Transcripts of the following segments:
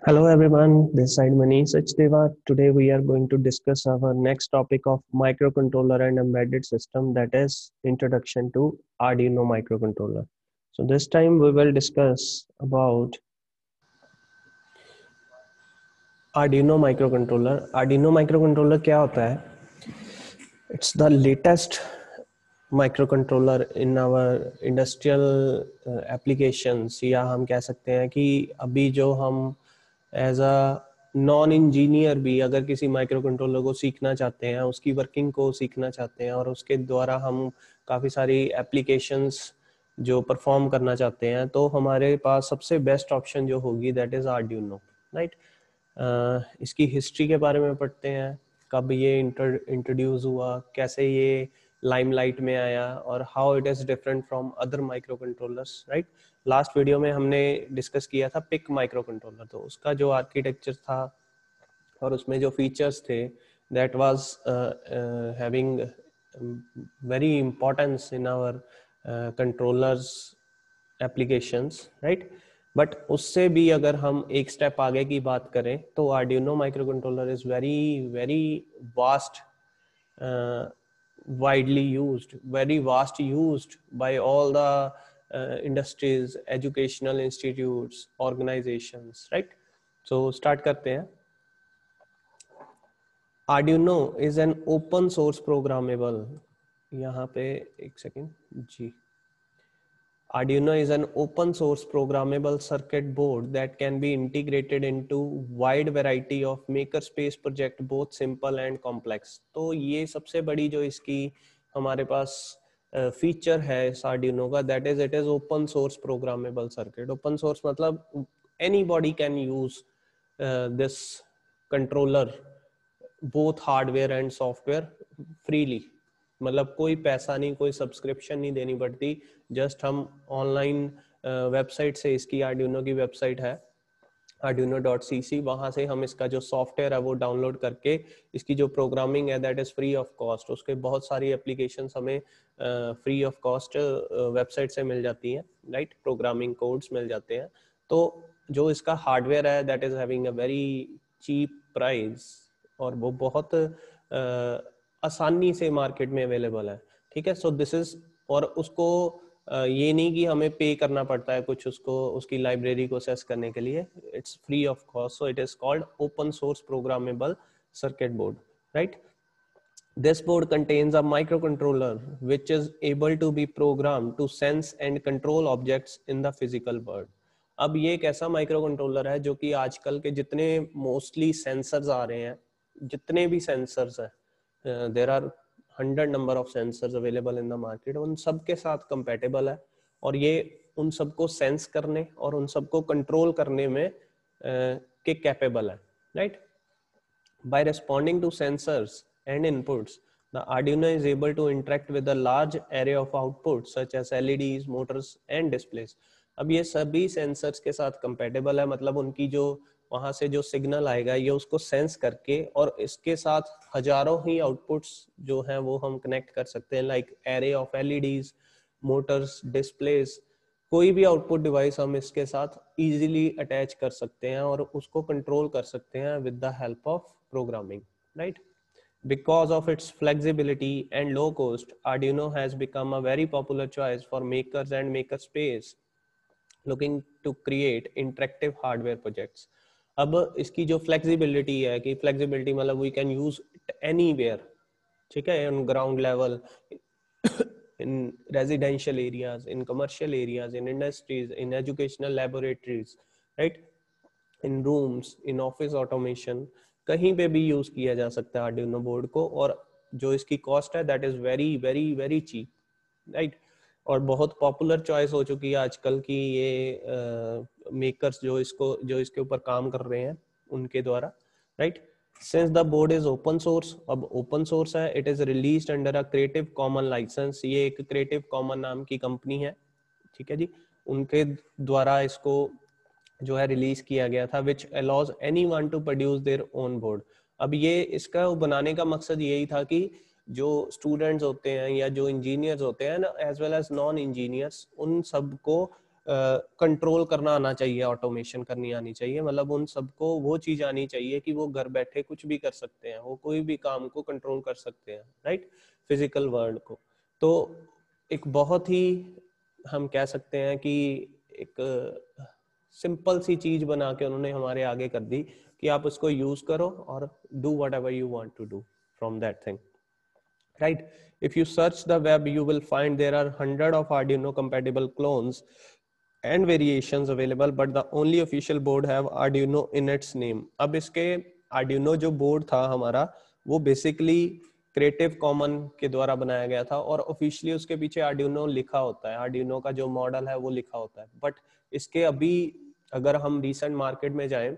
Hello everyone, this side Manish Sachdeva. Today we are going to discuss our next topic of microcontroller and embedded system, that is introduction to Arduino microcontroller. So this time we will discuss about Arduino microcontroller. Arduino microcontroller क्या होता है? It's the latest microcontroller in our industrial applications, या हम कह सकते हैं कि अभी जो हम एज अ नॉन इंजीनियर भी अगर किसी माइक्रो कंट्रोलर को सीखना चाहते हैं, उसकी वर्किंग को सीखना चाहते हैं और उसके द्वारा हम काफ़ी सारी एप्लीकेशंस जो परफॉर्म करना चाहते हैं, तो हमारे पास सबसे बेस्ट ऑप्शन जो होगी दैट इज़ आर्ड्यूनो, राइट। इसकी हिस्ट्री के बारे में पढ़ते हैं, कब ये इंट्रोड्यूस हुआ, कैसे ये लाइमलाइट में आया और how it is different from other micro controllers, right. Last video में हमने डिस्कस किया था पिक माइक्रो कंट्रोलर, तो उसका जो आर्किटेक्चर था और उसमें जो फीचर्स थे that was having very importance in our controllers applications, right. But उससे भी अगर हम एक स्टेप आगे की बात करें तो Arduino micro controller is very very vast, widely used, very vast used by all the industries, educational institutes, organizations, right? So start करते हैं. Arduino is an open source programmable, यहाँ पे एक सेकेंड जी. Arduino is an open source programmable circuit board that can be integrated into wide variety of makerspace project, both simple and complex. तो ये सबसे बड़ी जो इसकी हमारे पास फीचर है इस Arduino का, that is it is open source programmable circuit. Open source मतलब anybody can use this controller, both hardware and software freely. मतलब कोई पैसा नहीं, कोई सब्सक्रिप्शन नहीं देनी पड़ती, जस्ट हम ऑनलाइन वेबसाइट से, इसकी आर्डिनो की वेबसाइट है arduino.cc, वहाँ से हम इसका जो सॉफ्टवेयर है वो डाउनलोड करके इसकी जो प्रोग्रामिंग है that is free of cost. उसके बहुत सारी एप्लीकेशंस हमें फ्री ऑफ कॉस्ट वेबसाइट से मिल जाती हैं, राइट. प्रोग्रामिंग कोड्स मिल जाते हैं. तो जो इसका हार्डवेयर है that is having a very cheap price और वो बहुत आसानी से मार्केट में अवेलेबल है, ठीक है. सो दिस इज, और उसको ये नहीं कि हमें पे करना पड़ता है कुछ उसको, उसकी लाइब्रेरी को एक्सेस करने के लिए. It's free of cost, so it is called open source programmable circuit board, right. This board contains a microcontroller which is able to be programmed to sense and control objects in the physical world. अब ये एक ऐसा micro controller है जो कि आजकल के जितने मोस्टली सेंसर्स आ रहे हैं, जितने भी सेंसर्स हैं, there are 100 number of sensors available in the market, उन सब के साथ कंपेटेबल है और ये उन सबको सेंस करने और उन सबको कंट्रोल करने में के कैपेबल है, right. By responding to sensors and inputs, the Arduino is able to interact with a large array of outputs such as LEDs, motors and displays. अब ये सभी सेंसर्स के साथ कंपेटेबल है, मतलब उनकी जो वहाँ से जो सिग्नल आएगा ये उसको सेंस करके और इसके साथ हजारों ही आउटपुट्स जो हैं वो हम कनेक्ट कर सकते हैं, like array of LEDs, Motors, displace. कोई भी आउटपुट डिवाइस हम इसके साथ इजीली अटैच कर सकते हैं और उसको कंट्रोल कर सकते हैं with the help of programming, right? Because of its flexibility and low cost, Arduino has become a very popular choice for makers and makerspace looking to create interactive hardware projects. अब इसकी जो flexibility है, कि flexibility मतलब we can use it anywhere, ठीक है, on ground level, in residential areas, in commercial areas, in industries, in educational laboratories, right? In rooms, in office automation, कहीं पे भी यूज किया जा सकता है आर्डिनो बोर्ड को. और जो इसकी कॉस्ट है that is very very very cheap, right. और बहुत पॉपुलर चॉइस हो चुकी है आजकल की ये मेकर्स जो इसके ऊपर काम कर रहे हैं उनके द्वारा, right. Since the board is open source, अब ओपन सोर्स है, it is released under a creative common license. ये एक क्रिएटिव कॉमन नाम की कंपनी है, ठीक है जी, उनके द्वारा इसको जो है रिलीज किया गया था, which allows anyone to produce their own board. अब ये इसका बनाने का मकसद यही था कि जो स्टूडेंट्स होते हैं या जो इंजीनियर्स होते हैं ना, as well as non engineers, उन सबको कंट्रोल करना आना चाहिए, ऑटोमेशन करनी आनी चाहिए, मतलब उन सबको वो चीज आनी चाहिए कि वो घर बैठे कुछ भी कर सकते हैं, वो कोई भी काम को कंट्रोल कर सकते हैं, राइट, फिजिकल वर्ल्ड को। तो एक बहुत ही हम कह सकते हैं कि एक सिंपल सी चीज बना के उन्होंने हमारे आगे कर दी कि आप उसको यूज करो और do whatever you want to do from that thing, right? If you search the web, you will find there are hundred of Arduino compatible clones and variations available, but the only official board have Arduino in its name. अब इसके Arduino जो board था हमारा, वो basically creative common के द्वारा बनाया गया था और ऑफिशियली उसके पीछे Arduino लिखा होता है, Arduino का जो मॉडल है वो लिखा होता है। बट इसके अभी अगर हम रिसेंट मार्केट में जाएं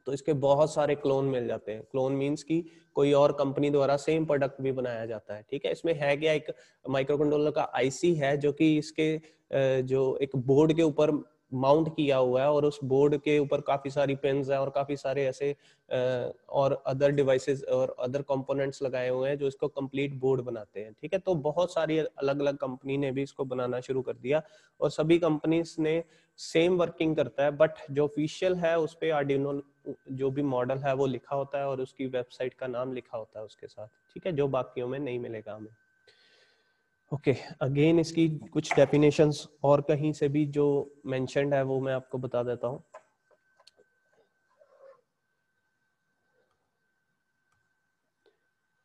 तो इसके बहुत सारे क्लोन मिल जाते हैं। क्लोन मींस कि कोई और कंपनी द्वारा सेम प्रोडक्ट भी बनाया जाता है, ठीक है। इसमें है क्या, एक माइक्रो कंट्रोलर का आईसी है जो कि इसके जो एक बोर्ड के ऊपर माउंट किया हुआ है और उस बोर्ड के ऊपर काफी सारी पिन्स हैं और काफी सारे ऐसे और अदर डिवाइसेस और अदर कंपोनेंट्स लगाए हुए हैं जो इसको कंप्लीट बोर्ड बनाते हैं, ठीक है। तो बहुत सारी अलग अलग कंपनी ने भी इसको बनाना शुरू कर दिया और सभी कंपनीज ने सेम वर्किंग करता है, बट जो ऑफिशियल है उस पे आर्डिनो जो भी मॉडल है वो लिखा होता है और उसकी वेबसाइट का नाम लिखा होता है उसके साथ, ठीक है, जो बाकियों में नहीं मिलेगा हमें। ओके, अगेन इसकी कुछ डेफिनेशंस और कहीं से भी जो मेंशन्ड है वो मैं आपको बता देता हूँ।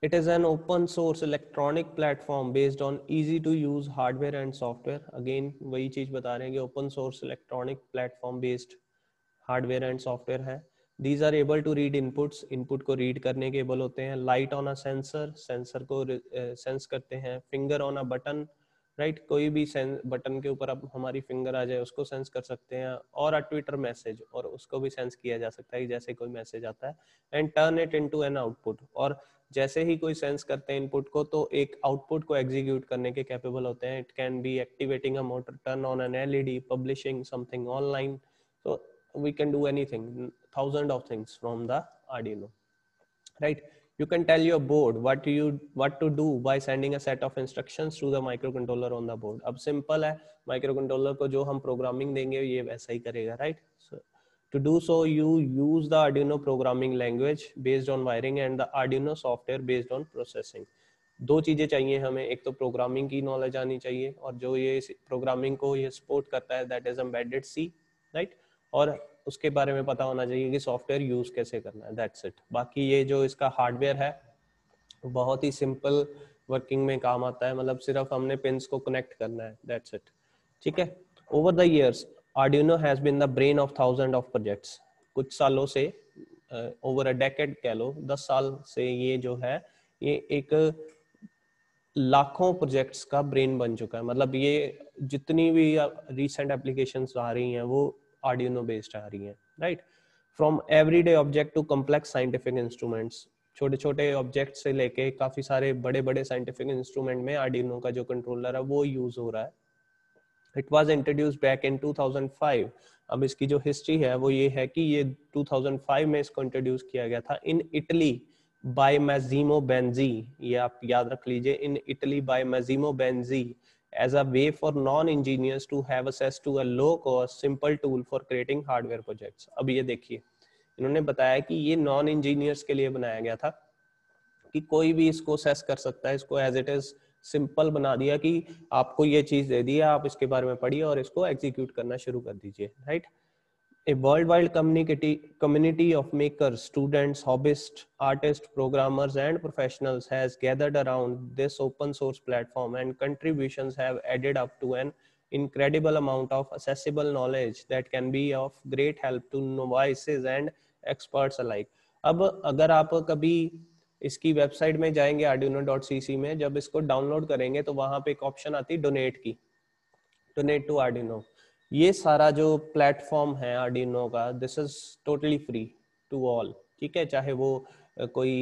It is an open source electronic platform based on easy to use hardware and software. Again वही चीज बता रहे हैं कि open source electronic platform based hardware and software है। These are able to read inputs, input को read करने के able होते हैं। Light on a sensor, sensor को sense करते हैं। Finger on a button, right, कोई भी बटन के ऊपर अब हमारी फिंगर आ जाए उसको सेंस कर सकते हैं। और अ ट्विटर मैसेज, और उसको भी सेंस किया जा सकता है जैसे कोई मैसेज आता है। And turn it into an output, और जैसे ही कोई सेंस करते हैं इनपुट को तो एक आउटपुट को एग्जीक्यूट करने के कैपेबल होते हैं। It can be activating a motor, turn on an LED, publishing something online, so we can do anything, thousand of things from the Arduino, right? You can tell your board what to do by sending a set of instructions to the microcontroller on the board. अब simple है, microcontroller को जो हम programming देंगे ये वैसा ही करेगा, right? So to do so you use the Arduino programming language based on wiring and the Arduino software based on processing. दो चीजें चाहिए हमें, एक तो प्रोग्रामिंग की नॉलेज आनी चाहिए और जो ये प्रोग्रामिंग को ये सपोर्ट करता है that is embedded C, right, और उसके बारे में पता होना चाहिए कि सॉफ्टवेयर यूज कैसे करना है, दैट्स इट। बाकी ये जो इसका हार्डवेयर है बहुत ही सिंपल वर्किंग में काम आता है, मतलब सिर्फ हमने पिन्स को कनेक्ट करना है, दैट्स इट, ठीक है। Over the years Arduino has been the brain of thousands of projects. कुछ सालों से ओवर अ डेकेड कह लो, 10 साल से ये जो है ये एक लाखों प्रोजेक्ट्स का ब्रेन बन चुका है। मतलब ये जितनी भी रिसेंट एप्लीकेशंस आ रही हैं वो Arduino बेस्ड आ रही हैं, right. From everyday object to complex scientific instruments, छोटे छोटे ऑब्जेक्ट से लेके काफी सारे बड़े बड़े साइंटिफिक इंस्ट्रूमेंट में Arduino का जो कंट्रोलर है वो यूज हो रहा है। It was introduce back in 2005। अब इसकी जो हिस्ट्री है वो ये है कि ये 2005 में इसको इंट्रोड्यूस किया गया था in Italy by Massimo Banzi, ये आप याद रख लीजिए, in Italy by Massimo Banzi as a way for non-engineers to have access to a low-cost, simple tool for creating hardware projects. अब ये देखिए इन्होंने बताया कि ये नॉन इंजीनियर्स के लिए बनाया गया था कि कोई भी इसको सेस कर सकता है, इसको एज इट इज सिंपल बना दिया कि आपको ये चीज दे दी है, आप इसके बारे में पढ़िए और इसको एग्जीक्यूट करना शुरू कर दीजिए, right. A worldwide community of makers, students, hobbyists, artists, programmers, and professionals has gathered around this open source platform, and contributions have added up to an incredible amount of accessible knowledge that can be of great help to novices and experts alike. अब अगर आप कभी इसकी website में जाएंगे arduino.cc में, जब इसको डाउनलोड करेंगे तो वहां पे एक ऑप्शन आती है डोनेट की, डोनेट टू Arduino। ये सारा जो प्लेटफॉर्म है Arduino का, this is totally free to all, ठीक है। चाहे वो कोई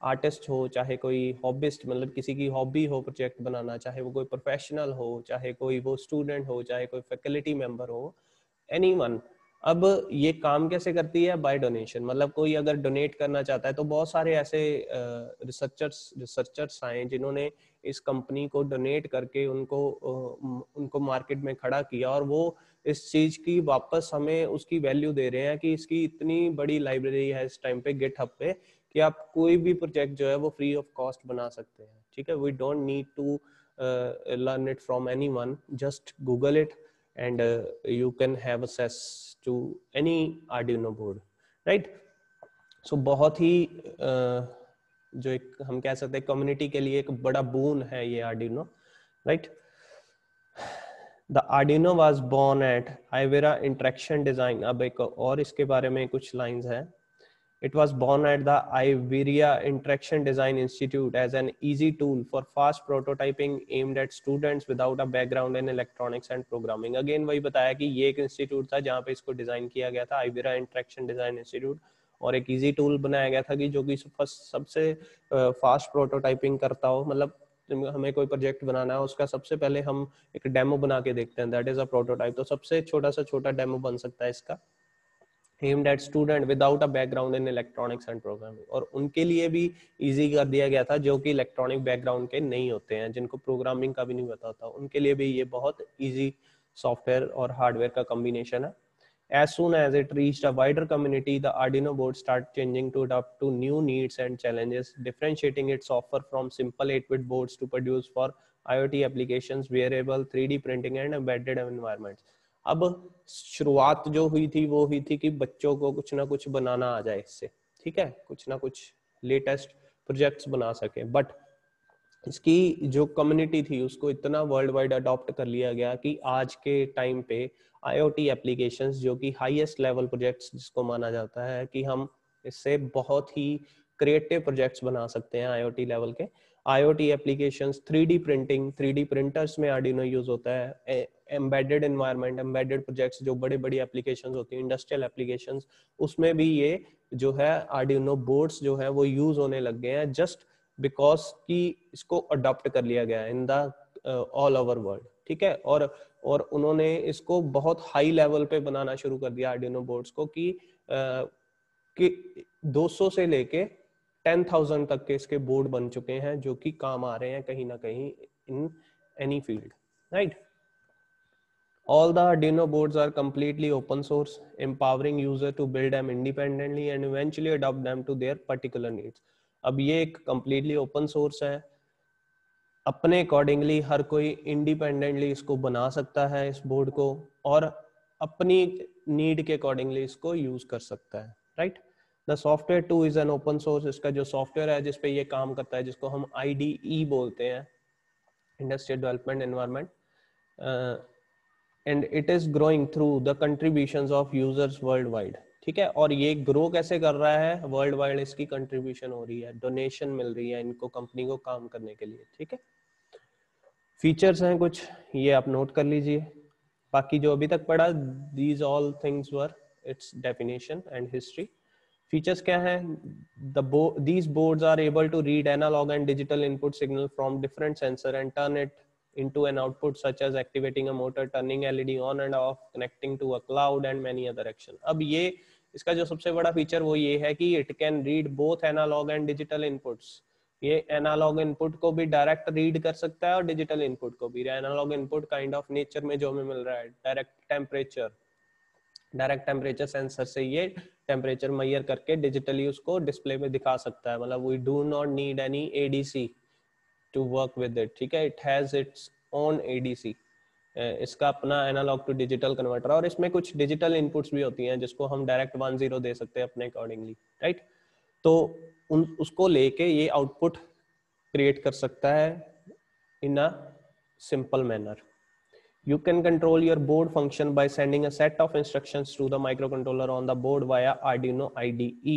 आर्टिस्ट हो, चाहे कोई हॉबिस्ट, मतलब किसी की हॉबी हो प्रोजेक्ट बनाना, चाहे वो कोई प्रोफेशनल हो, चाहे कोई वो स्टूडेंट हो, चाहे कोई फैकल्टी मेंबर हो, एनीवन। अब ये काम कैसे करती है, बाय डोनेशन, मतलब कोई अगर डोनेट करना चाहता है तो बहुत सारे ऐसे रिसर्चर्स आए जिन्होंने इस कंपनी को डोनेट करके उनको मार्केट में खड़ा किया और वो इस चीज की वापस हमें उसकी वैल्यू दे रहे हैं कि इसकी इतनी बड़ी लाइब्रेरी है इस टाइम पे गिटहब पे कि आप कोई भी प्रोजेक्ट जो है वो फ्री ऑफ कॉस्ट बना सकते हैं, ठीक है। We don't need to learn it from anyone, just google it and you can have access to any Arduino board, right? So बहुत ही जो एक हम कह सकते हैं कम्युनिटी के लिए एक बड़ा बून है ये Arduino, right? The Arduino was born at Ivera Interaction Design. अब एक और इसके बारे में कुछ लाइंस हैं. It was born at the Iveria Interaction Design Institute as an easy tool for fast prototyping aimed at students without a background in electronics and programming. Again वही बताया कि ये एक इंस्टीट्यूट था जहाँ पे इसको डिजाइन किया गया था, Ivera Interaction Design Institute, और एक इजी टूल बनाया गया था कि जो कि सबसे फास्ट प्रोटोटाइपिंग करता हो. मतलब हमें कोई प्रोजेक्ट बनाना है उसका सबसे पहले हम एक डेमो बना के देखते हैं, दैट इज अ प्रोटोटाइप. तो सबसे छोटा सा छोटा डेमो बन सकता है इसका, aimed at student without a background in electronics and programming. और उनके लिए भी इजी कर दिया गया था जो कि इलेक्ट्रॉनिक बैकग्राउंड के नहीं होते हैं, जिनको प्रोग्रामिंग का भी नहीं पता होता, उनके लिए भी ये बहुत इजी सॉफ्टवेयर और हार्डवेयर का कॉम्बिनेशन है. As soon as it reached a wider community, the Arduino board started changing to adapt to new needs and challenges, differentiating its offer from simple 8-bit boards to produce for IoT applications, wearable, 3D printing and embedded environments. अब शुरुआत जो हुई थी वो हुई थी कि बच्चों को कुछ ना कुछ बनाना आ जाए इससे, ठीक है, कुछ ना कुछ लेटेस्ट प्रोजेक्ट्स बना सके. बट इसकी जो कम्युनिटी थी उसको इतना वर्ल्ड वाइड अडॉप्ट कर लिया गया कि आज के टाइम पे IoT एप्लीकेशंस जो कि हाईएस्ट लेवल प्रोजेक्ट्स जिसको माना जाता है कि हम इससे बहुत ही क्रिएटिव प्रोजेक्ट्स बना सकते हैं IoT लेवल के. IoT applications, 3D printing, 3D printers में Arduino यूज होता है, एम्बेडेड एनवायरनमेंट, एम्बेडेड प्रोजेक्ट्स जो बड़ी बड़ी एप्लीकेशंस होती हैं, इंडस्ट्रियल एप्लीकेशंस, उसमें भी ये जो है Arduino बोर्ड्स जो है वो यूज होने लग गए हैं, जस्ट बिकॉज कि इसको अडॉप्ट कर लिया गया है in the all over world, ठीक है. और उन्होंने इसको बहुत हाई लेवल पे बनाना शुरू कर दिया Arduino बोर्ड्स को कि 200 से लेके 10,000 तक के इसके बोर्ड बन चुके हैं जो कि काम आ रहे हैं कहीं ना कहीं in any field, right. All the Arduino boards are completely open source, empowering user to build them independently and eventually adopt them to their particular needs. अब ये एक completely open source है, अपने अकॉर्डिंगली हर कोई इंडिपेंडेंटली इसको बना सकता है इस बोर्ड को, और अपनी नीड के अकॉर्डिंगली इसको यूज कर सकता है, right. The software two is an open source. इसका जो सॉफ्टवेयर है जिसपे ये काम करता है, जिसको हम IDE बोलते हैं, industrial development environment, and it is growing through the contributions of users world wide, ठीक है. और ये ग्रो कैसे कर रहा है वर्ल्ड वाइड, इसकी कंट्रीब्यूशन हो रही है, डोनेशन मिल रही है इनको कंपनी को काम करने के लिए, ठीक है. फीचर्स हैं कुछ, ये आप नोट कर लीजिए. बाकी जो अभी तक पढ़ा, these all things were it's definition and history. Features क्या है? these boards are able to read analog and digital input signal from different sensor and turn it into an output, such as activating a motor, turning LED on and off, connecting to a cloud and many other action. अब ये इसका जो सबसे बड़ा feature वो ये है कि it can read both analog and digital inputs. ये एनालॉग इनपुट को भी डायरेक्ट रीड कर सकता है और डिजिटल इनपुट को भी. Analog input kind of nature में जो हमें मिल रहा है, डायरेक्ट टेम्परेचर सेंसर से ये टेम्परेचर मेजर करके डिजिटली उसको डिस्प्ले में दिखा सकता है. मतलब we do not need any ADC to work with it, ठीक है. It has its own ADC, इसका अपना एनालॉग टू डिजिटल कन्वर्टर, और इसमें कुछ डिजिटल इनपुट्स भी होती हैं जिसको हम डायरेक्ट 1-0 दे सकते हैं अपने अकॉर्डिंगली, राइट. तो उसको लेके ये आउटपुट क्रिएट कर सकता है in a simple manner. You can control your board function by sending a set of instructions to the microcontroller on the board via Arduino IDE,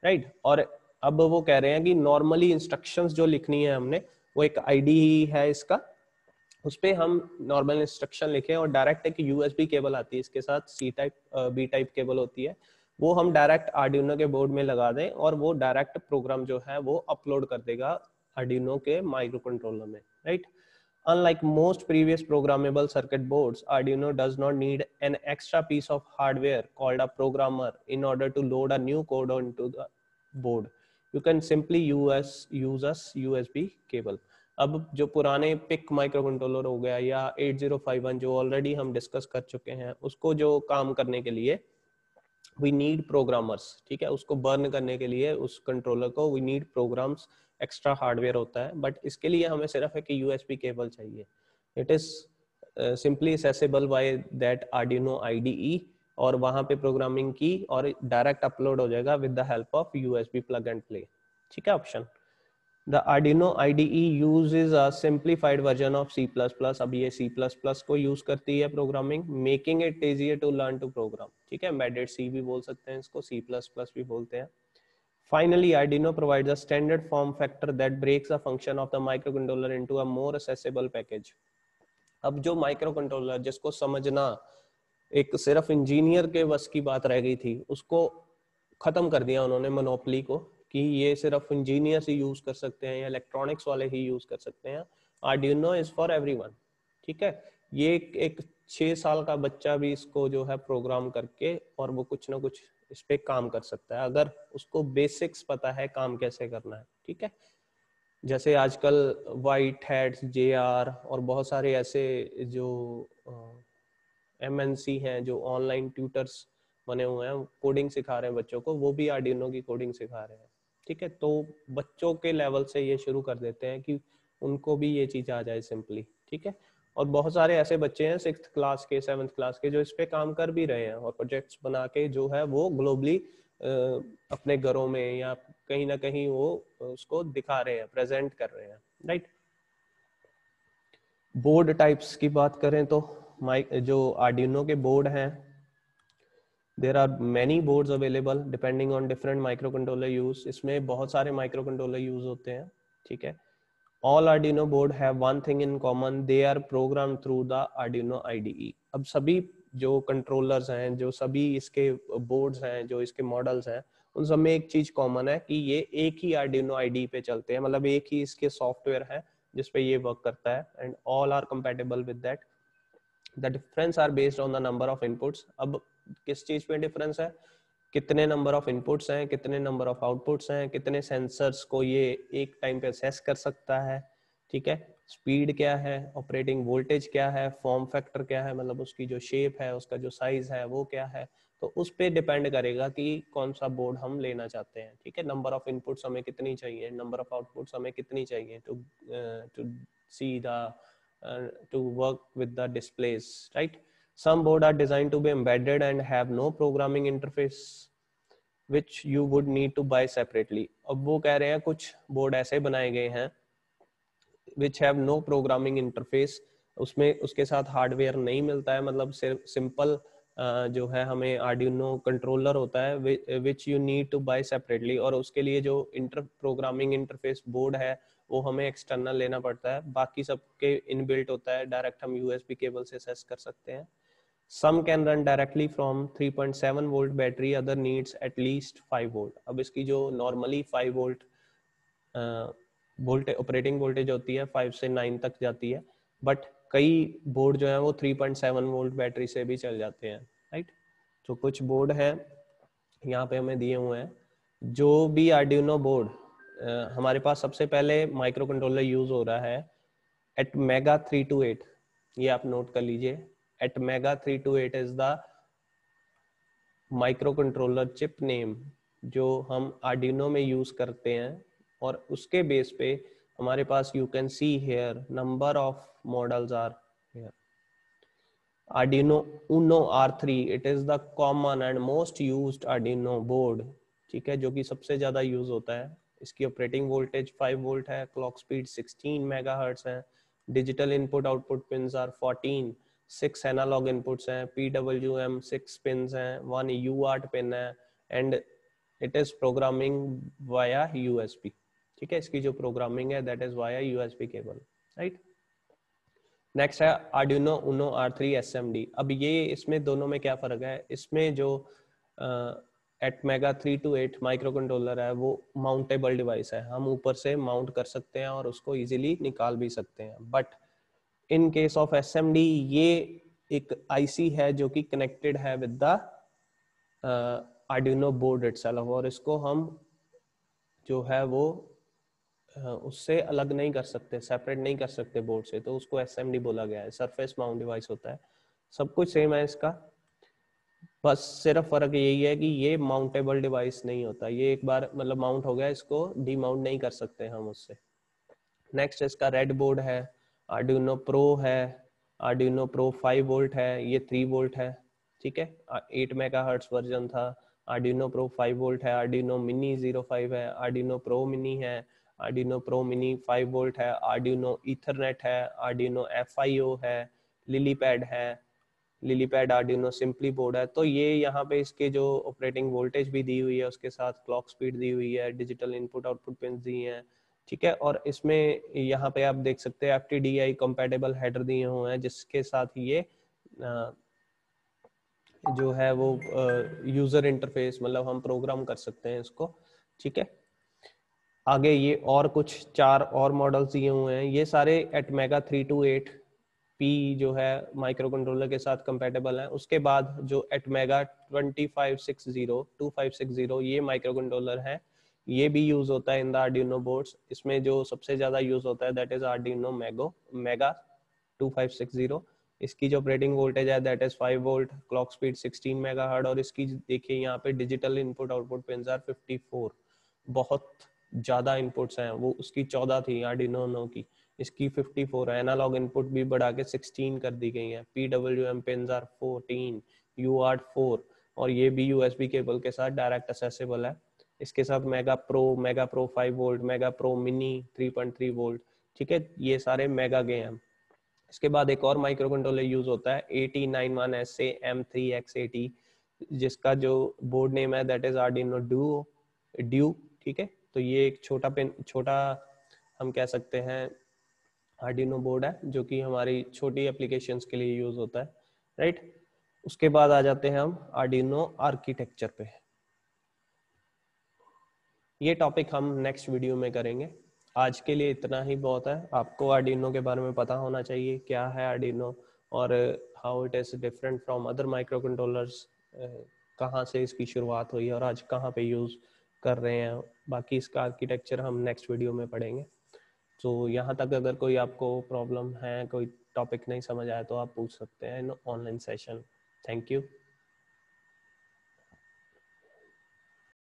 right? और अब वो कह रहे हैं कि normally instructions जो लिखनी है हमने, वो एक IDE है इसका, उस पे हम नॉर्मल इंस्ट्रक्शन लिखें और डायरेक्ट एक USB केबल आती है इसके साथ, B टाइप केबल होती है, वो हम डायरेक्ट Arduino के बोर्ड में लगा दें और वो डायरेक्ट प्रोग्राम जो है वो अपलोड कर देगा Arduino के माइक्रो कंट्रोलर में, right. Unlike most previous programmable circuit boards, Arduino does not need an extra piece of hardware called a programmer in order to load a new code onto the board. You can simply use a USB cable. अब जो पुराने pick micro controller हो गया या 8051 जो already हम discuss कर चुके हैं, उसको जो काम करने के लिए वी नीड प्रोग्रामर्स, ठीक है, उसको बर्न करने के लिए उस कंट्रोलर को we need programs, extra hardware होता है, बट इसके लिए हमें सिर्फ एक यूएसबी केबल चाहिए. It is simply accessible by that Arduino IDE, और वहां पे प्रोग्रामिंग की और डायरेक्ट अपलोड हो जाएगा with the help of USB plug and play. ठीक है option. The Arduino IDE uses a simplified version of C++. अब ये C++ को यूज करती है programming, making it easier to learn to program. ठीक है, embedded C भी बोल सकते हैं इसको, C++ भी बोलते हैं. Finally, Arduino provides a standard form factor that breaks the function of the microcontroller into a more accessible package. अब जो माइक्रो कंट्रोलर जिसको समझना एक सिर्फ इंजीनियर के बस की बात रह गई थी, उसको खत्म कर दिया उन्होंने मोनोपोली को, कि ये सिर्फ इंजीनियर्स ही यूज कर सकते हैं या इलेक्ट्रॉनिक्स वाले ही यूज कर सकते हैं. Arduino is for everyone. ठीक है, ये एक 6 साल का बच्चा भी इसको जो है प्रोग्राम करके और वो कुछ ना कुछ इस पे काम कर सकता है, अगर उसको बेसिक्स पता है काम कैसे करना है. ठीक है, जैसे आजकल वाइट हैट्स, जेआर और बहुत सारे ऐसे जो एमएनसी हैं जो ऑनलाइन ट्यूटर्स बने हुए हैं, कोडिंग सिखा रहे हैं बच्चों को, वो भी आर्डिनो की कोडिंग सिखा रहे हैं. ठीक है, तो बच्चों के लेवल से ये शुरू कर देते हैं कि उनको भी ये चीज आ जाए सिंपली. ठीक है, और बहुत सारे ऐसे बच्चे हैं 6th क्लास के, 7th क्लास के, जो इस पे काम कर भी रहे हैं और प्रोजेक्ट्स बना के जो है वो ग्लोबली अपने घरों में या कहीं ना कहीं वो उसको दिखा रहे हैं, प्रेजेंट कर रहे हैं. राइट. बोर्ड टाइप्स की बात करें तो जो आर्डिनो के बोर्ड हैं, there are many boards available depending on different micro controller use. इसमें बहुत सारे माइक्रो कंट्रोलर यूज होते हैं. ठीक है, all Arduino board have one thing in common, they are program through the Arduino IDE. अब सभी जो कंट्रोलर्स हैं, जो सभी इसके बोर्ड्स हैं, जो इसके मॉडल्स हैं, उन सब में एक चीज कॉमन है कि ये एक ही आर्डिनो आईडीई पे चलते हैं, मतलब एक ही इसके सॉफ्टवेयर है जिसपे ये वर्क करता है, and all are compatible with that. The difference are based on the number of inputs. अब किस चीज पे डिफरेंस है, कितने नंबर ऑफ इनपुट्स हैं, कितने नंबर ऑफ आउटपुट्स हैं, कितने सेंसर्स को ये एक टाइम पे असेस कर सकता है. ठीक है, स्पीड क्या है, ऑपरेटिंग वोल्टेज क्या है, फॉर्म फैक्टर क्या है, मतलब उसकी जो शेप है, उसका जो साइज है वो क्या है, तो उस पे डिपेंड करेगा कि कौन सा बोर्ड हम लेना चाहते हैं. ठीक है, नंबर ऑफ इनपुट्स हमें कितनी चाहिए, नंबर ऑफ आउटपुट्स हमें कितनी चाहिए to see the to work with the displays. Right, some board are designed to be embedded and have no programming interface which you would need to buy separately. अब वो कह रहे हैं कुछ board ऐसे बनाए गए हैं which have no programming interface, उसमें उसके साथ हार्डवेयर नहीं मिलता है, मतलब सिर्फ सिंपल जो है हमें आर्डिनो कंट्रोलर होता है which you need to buy separately, और उसके लिए जो प्रोग्रामिंग इंटरफेस बोर्ड है वो हमें एक्सटर्नल लेना पड़ता है. बाकी सबके इनबिल्ट होता है, डायरेक्ट हम यूएसबी केबल से एक्सेस कर सकते हैं. Some can run directly from 3.7 volt battery, other needs at least 5 volt. अब इसकी जो normally 5 volt voltage operating voltage होती है 5 से 9 तक जाती है, बट कई बोर्ड जो है वो 3.7 वोल्ट बैटरी से भी चल जाते हैं. राइट, तो कुछ बोर्ड हैं यहाँ पे हमें दिए हुए हैं. जो भी आर्डिनो बोर्ड हमारे पास सबसे पहले माइक्रो कंट्रोलर यूज हो रहा है एट मेगा 328, ये आप नोट कर लीजिए. ATmega 328 is the micro controller chip name जो हम आर्डिनो में यूज करते हैं, और उसके बेस पे हमारे पास you can see here number of models are here. Arduino Uno R3, it is the common and most used Arduino board. ठीक है, जो कि सबसे ज्यादा यूज होता है. इसकी ऑपरेटिंग वोल्टेज 5 वोल्ट है, क्लॉक स्पीड 16 मेगाहर्ट्ज है, digital input output pins are 14, 6 analog inputs हैं, PWM 6 पिन्स हैं, 1 UART पिन है, and it is programming via USB. ठीक है, इसकी जो प्रोग्रामिंग है that is via USB cable. Right, next है Arduino Uno R3 SMD. अब ये इसमें दोनों में क्या फर्क है, इसमें जो एट मेगा 328 माइक्रो कंट्रोलर है वो माउंटेबल डिवाइस है, हम ऊपर से माउंट कर सकते हैं और उसको इजीली निकाल भी सकते हैं. But in case of SMD ये एक IC है जो कि कनेक्टेड है with the Arduino board itself, और इसको हम जो है वो उससे अलग नहीं कर सकते, सेपरेट नहीं कर सकते बोर्ड से, तो उसको एसएमडी बोला गया है, सरफेस माउंट डिवाइस होता है। सब कुछ सेम है इसका, बस सिर्फ फर्क यही है कि ये माउंटेबल डिवाइस नहीं होता, ये एक बार मतलब माउंट हो गया, इसको डीमाउंट नहीं कर सकते हम उससे। नेक्स्ट इसका रेड बोर्ड है, आर्डिनो प्रो है, आर्डिनो प्रो 5 वोल्ट है, ये 3 वोल्ट है, ठीक है, 8 मेगाहर्ट्ज वर्जन था। आर्डिनो प्रो 5 वोल्ट है, आर्डिनो मिनी 05 है, आर्डिनो प्रो मिनी है, आर्डिनो प्रो मिनी 5 वोल्ट है, आर्डिनो ईथरनेट है, आर्डिनो FIO है, लिलीपैड है, लिलीपैड आर्डिनो सिंपली बोर्ड है। तो ये यहाँ पे इसके जो ऑपरेटिंग वोल्टेज भी दी हुई है, उसके साथ क्लॉक स्पीड दी हुई है, डिजिटल इनपुट आउटपुट पिन दी हैं, ठीक है। और इसमें यहाँ पे आप देख सकते हैं FTDI कंपैटिबल हेडर दिए हुए हैं, जिसके साथ ये जो है वो यूजर इंटरफेस, मतलब हम प्रोग्राम कर सकते हैं इसको, ठीक है। आगे ये और कुछ 4 और मॉडल्स दिए हुए हैं, ये सारे एटमेगा 328 P जो है माइक्रो कंट्रोलर के साथ कंपेटेबल है। उसके बाद जो एटमेगा 2560 ये माइक्रो कंट्रोलर है, ये भी यूज होता है इन द आर्डिनो बोर्ड्स। इसमें जो सबसे ज्यादा यूज होता है दैट इज आर्डिनो मेगा 2560। इसकी जो ऑपरेटिंग वोल्टेज है that is 5 volt, clock speed 16 megahertz, और इसकी देखिए यहाँ पे digital input output pins are 54। बहुत ज्यादा इनपुट्स हैं, वो उसकी 14 थी आर्डिनो नो की, इसकी 54 है। एनालॉग इनपुट भी बढ़ा के 16 कर दी गई है। PWM पिन्स आर 14, UART 4, और ये भी USB केबल के साथ डायरेक्ट असेसेबल है। इसके साथ mega pro 5 volt, mega pro mini 3.3 volt, ठीक है, ये सारे मेगा के हैं। इसके बाद एक और माइक्रो कंट्रोलर यूज होता है AT91SA M3X80, जिसका जो बोर्ड नेम है दैट इज आर्डिनो ड्यू, ठीक है। तो ये एक छोटा हम कह सकते हैं आर्डिनो बोर्ड है, जो कि हमारी छोटी एप्लीकेशंस के लिए यूज होता है, राइट। उसके बाद आ जाते हैं हम आर्डिनो आर्किटेक्चर पे। ये टॉपिक हम नेक्स्ट वीडियो में करेंगे। आज के लिए इतना ही बहुत है। आपको आर्डिनो के बारे में पता होना चाहिए, क्या है आर्डिनो और how it is different from other micro controllers, कहाँ से इसकी शुरुआत हुई और आज कहाँ पे यूज कर रहे हैं। बाकी इसका आर्किटेक्चर हम नेक्स्ट वीडियो में पढ़ेंगे। तो यहाँ तक अगर कोई आपको प्रॉब्लम है, कोई टॉपिक नहीं समझ आया, तो आप पूछ सकते हैं इन ऑनलाइन सेशन। Thank you.